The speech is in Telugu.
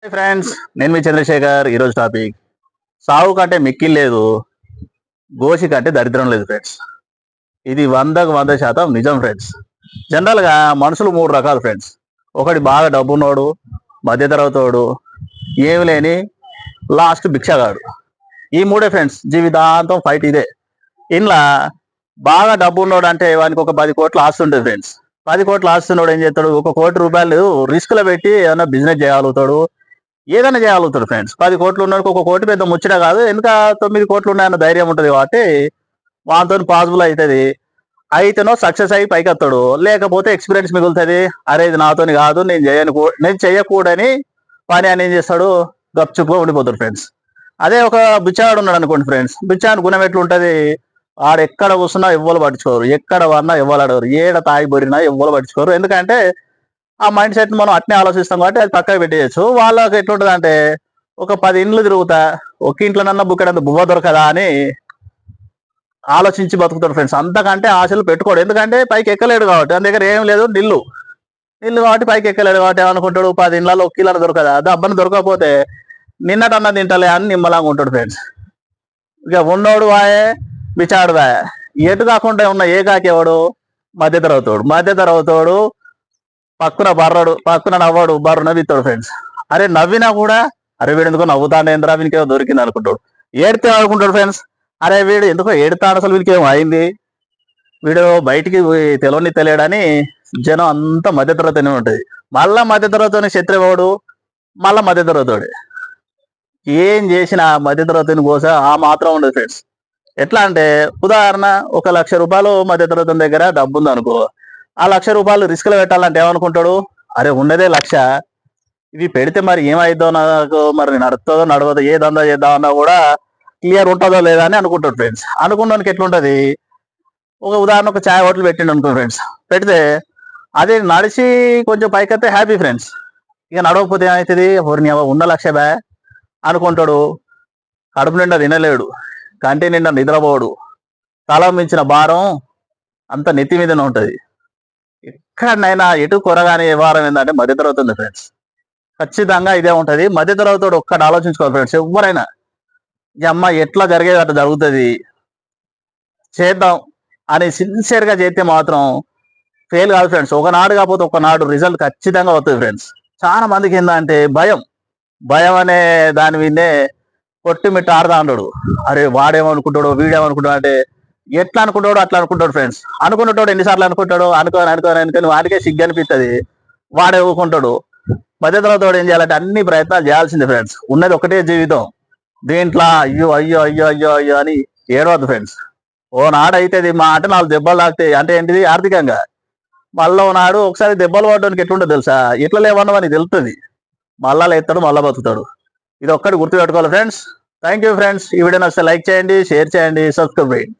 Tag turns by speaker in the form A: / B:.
A: ఫ్రెండ్స్, నేను మీ చంద్రశేఖర్. ఈరోజు టాపిక్ సావు కంటే మిక్కిల్ లేదు, గోషి కంటే దరిద్రం లేదు ఫ్రెండ్స్. ఇది 100% నిజం ఫ్రెండ్స్. జనరల్గా మనుషులు మూడు రకాలు ఫ్రెండ్స్. ఒకటి బాగా డబ్బున్నోడు, మధ్యతరగతోడు, ఏమి లేని లాస్ట్ భిక్షగాడు. ఈ మూడే ఫ్రెండ్స్, జీవితాంతం ఫైట్ ఇదే. ఇంట్లో బాగా డబ్బు ఉన్నోడు అంటే వానికి ఒక 10 కోట్ల ఆస్తి ఉంటుంది ఫ్రెండ్స్. 10 కోట్ల ఆస్తి ఉన్నోడు ఏం చేస్తాడు? 1 కోటి రూపాయలు రిస్క్లో పెట్టి ఏమైనా బిజినెస్ చేయగలుగుతాడు, ఏదైనా చేయగలుగుతాడు ఫ్రెండ్స్. 10 కోట్లు ఉన్నోడికి 1 కోటి పెద్ద ముచ్చట కాదు, ఎందుక 9 కోట్లు ఉన్నాయన్న ధైర్యం ఉంటుంది కాబట్టి వాటితో పాసిబుల్ అవుతుంది. అయితేనో సక్సెస్ అయ్యి పైకి వస్తాడు, లేకపోతే ఎక్స్పీరియన్స్ మిగులుతుంది. అరే ఇది నాతోని కాదు, నేను చేయకూడని పని అని ఏం చేస్తాడు? గప్చుప్గా ఉండిపోతాడు ఫ్రెండ్స్. అదే ఒక బిచ్చాడు ఉన్నాడు అనుకోండి ఫ్రెండ్స్, బిచ్చాడు గుణం ఎట్లుంటది? ఆడు ఎక్కడ కూర్చున్నా ఎవ్వరు పట్టించుకోరు, ఎక్కడ వన్నా ఎవ్వరు అడగరు, ఏడ తాగి బొరినా ఎవ్వరు పట్టించుకోరు. ఎందుకంటే ఆ మైండ్ సెట్ మనం అట్నే ఆలోచిస్తాం కాబట్టి అది పక్కకు పెట్టేయచ్చు. వాళ్ళకి ఎట్లుంటుంది అంటే, ఒక 10 ఇండ్లు తిరుగుతా, ఒక ఇంట్లోనన్నా బుక్కడంత బువ్వ దొరకదా అని ఆలోచించి బతుకుతాడు ఫ్రెండ్స్. అంతకంటే ఆశలు పెట్టుకోడు, ఎందుకంటే పైకి ఎక్కలేడు కాబట్టి. మన దగ్గర ఏం లేదు, నిల్లు కాబట్టి పైకి ఎక్కలేడు కాబట్టి ఏమనుకుంటాడు? 10 ఇండ్లలో 1 కిలో దొరకదా, దబ్బని దొరకకపోతే నిన్నటన్నా తింటలే అని నిమ్మలాగా ఉంటాడు ఫ్రెండ్స్. ఇక ఉన్నోడు వాయే, బిచాడు వాయే. ఎటు కాకుండా ఉన్న ఏకాకి ఎవడు? మధ్యతరగతోడు పక్కన నవ్వాడు, బర్రు నవ్వుతాడు ఫ్రెండ్స్. అరే నవ్వినా కూడా, అరే వీడు ఎందుకో నవ్వుతాడేంద్రా, వీనికేమో దొరికింది అనుకుంటాడు. ఏడితే అనుకుంటాడు ఫ్రెండ్స్, అరే వీడు ఎందుకో ఏడుతాడు, అసలు వీడికేమో అయింది, వీడు బయటికి తెలియడని జనం అంతా మధ్యతరగతినే ఉంటుంది. మళ్ళా మధ్యతరగతిని శత్రువుడు, మళ్ళా మధ్యతరగతోడు. ఏం చేసినా మధ్యతరగతిని కోసం ఆ మాత్రం ఉండదు ఫ్రెండ్స్. ఎట్లా అంటే, ఉదాహరణ, 1,00,000 రూపాయలు మధ్యతరగతి దగ్గర డబ్బు ఉంది అనుకో. ఆ 1,00,000 రూపాయలు రిస్క్లో పెట్టాలంటే ఏమనుకుంటాడు? అరే ఉన్నదే 1,00,000, ఇవి పెడితే మరి ఏమైద్దో నాకు, మరి నడుతుందో నడవదో, ఏ దందా చేద్దామన్నా కూడా క్లియర్ ఉంటుందో లేదా అని అనుకుంటాడు ఫ్రెండ్స్. అనుకున్నానికి ఎట్లుంటది? ఒక ఉదాహరణ, ఒక ఛాయ్ హోటల్ పెట్టిండు అనుకో ఫ్రెండ్స్. పెడితే అది నడిచి కొంచెం పైకైతే హ్యాపీ ఫ్రెండ్స్. ఇక నడవకపోతే ఏమవుతుంది? ఎవరిని ఉన్న 1,00,000 బ్యా అనుకుంటాడు. కడుపు నిండా తినలేడు, కంటి నిండా నిద్రపోడు, తల మించిన భారం అంత నెత్తి మీదనే ఉంటుంది. ఎక్కడనైనా ఎటు కొరగానే వ్యవహారం ఏంటంటే మధ్యతరగతి ఉంది ఫ్రెండ్స్. ఖచ్చితంగా ఇదే ఉంటుంది. మధ్యతరగతితో ఒక్కటి ఆలోచించుకోవాలి ఫ్రెండ్స్. ఎవరైనా ఈ అమ్మ ఎట్లా జరిగేది అట్లా జరుగుతుంది, చేద్దాం అని సిన్సియర్గా చేస్తే మాత్రం ఫెయిల్ కాదు ఫ్రెండ్స్. ఒకనాడు కాకపోతే ఒకనాడు రిజల్ట్ ఖచ్చితంగా వస్తుంది ఫ్రెండ్స్. చాలా మందికి ఏంటంటే భయం అనే దాని మీదే కొట్టిమిట్ట ఆడదా అంటాడు. అరే వాడేమనుకుంటాడు, వీడేమనుకుంటాడు అంటే, ఎట్లా అనుకుంటాడు అట్లా అనుకుంటాడు ఫ్రెండ్స్. అనుకున్నటోడు ఎన్నిసార్లు అనుకుంటాడు, అనుకోని వాడికే సిగ్గు అనిపిస్తుంది, వాడే ఊకుంటాడు. మధ్యతరగతోడు ఏం చేయాలంటే అన్ని ప్రయత్నాలు చేయాల్సిందే ఫ్రెండ్స్. ఉన్నది ఒకటే జీవితం, దీంట్లో అయ్యో అయ్యో అయ్యో అయ్యో అయ్యో అని ఏడవద్దు ఫ్రెండ్స్. ఓ నాడు అవుతుంది మా అంటే 4 దెబ్బలు తాకుతాయి అంటే ఏంటిది? ఆర్థికంగా. మళ్ళీ నాడు ఒకసారి దెబ్బలు పడడానికి ఎట్లుంటుంది తెలుసా? ఎట్లా లేవన్నా అని తెలుస్తుంది. మళ్ళా లేస్తాడు, మళ్ళా బతుకుతాడు. ఇది ఒక్కటి గుర్తుపెట్టుకోవాలి ఫ్రెండ్స్. Thank you friends. ఈ వీడియో నచ్చితే లైక్ చేయండి, షేర్ చేయండి, సబ్స్క్రైబ్ చేయండి.